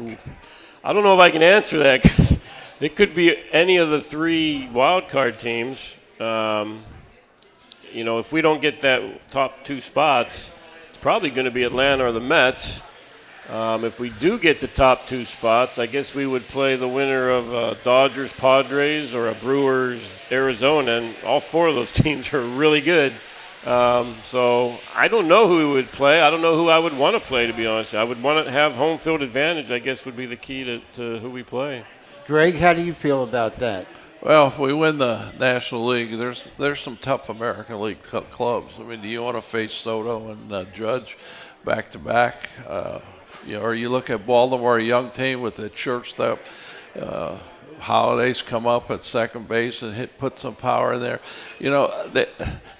I don't know if I can answer that, because it could be any of the 3 wild card teams. If we don't get that top 2 spots, it's probably going to be Atlanta or the Mets. If we do get the top 2 spots, I guess we would play the winner of Dodgers, Padres, or a Brewers, Arizona, and all 4 of those teams are really good. So I don't know who we would play. I don't know who I would want to play, to be honest. I would want to have home field advantage, I guess, would be the key to who we play. Greg, how do you feel about that? Well, if we win the National League, there's some tough American League clubs. I mean, do you want to face Soto and Judge back-to-back? Or you look at Baltimore, a young team with the shortstop. Holiday's come up at second base and put some power in there.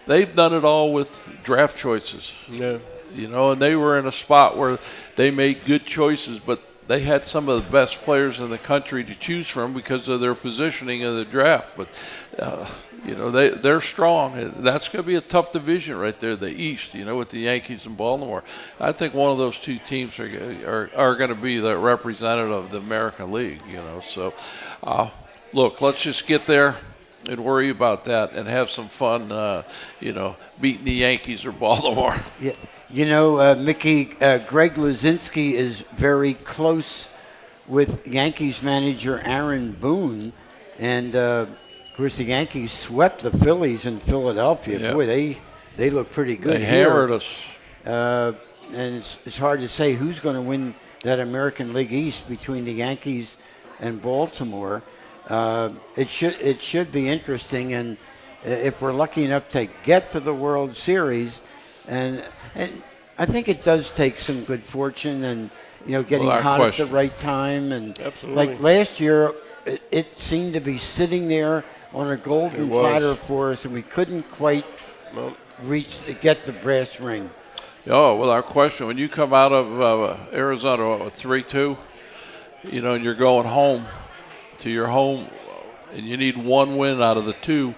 They've done it all with draft choices. Yeah. And they were in a spot where they made good choices, but they had some of the best players in the country to choose from because of their positioning in the draft. But they're strong. That's going to be a tough division right there, the East, with the Yankees and Baltimore. I think one of those 2 teams are going to be the representative of the American League, So, look, let's just get there and worry about that and have some fun, beating the Yankees or Baltimore. Yeah. Mickey, Greg Luzinski is very close with Yankees manager Aaron Boone, and of course, the Yankees swept the Phillies in Philadelphia. Yeah. Boy, they look pretty good. They hammered us. And it's hard to say who's going to win that American League East between the Yankees and Baltimore. It should be interesting, and if we're lucky enough to get to the World Series, and I think it does take some good fortune and getting hot at the right time, and absolutely. Like last year, it seemed to be sitting there on a golden platter for us, and we couldn't quite get the brass ring. Oh, without question. When you come out of Arizona with 3-2, and you're going home to your home, and you need 1 win out of the 2,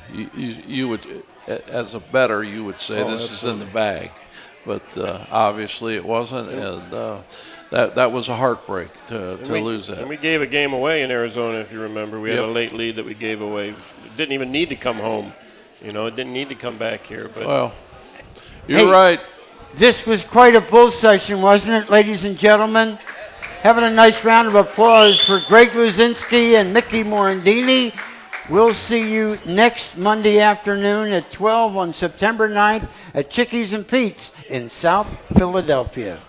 you would, as a bettor, you would say this is in the bag. But obviously it wasn't, and that was a heartbreak to lose that. And we gave a game away in Arizona, if you remember. We had a late lead that we gave away. It didn't even need to come home. It didn't need to come back here. But well, you're right. This was quite a bull session, wasn't it, ladies and gentlemen? Having a nice round of applause for Greg Luzinski and Mickey Morandini. We'll see you next Monday afternoon at 12 on September 9th at Chickies and Pete's in South Philadelphia.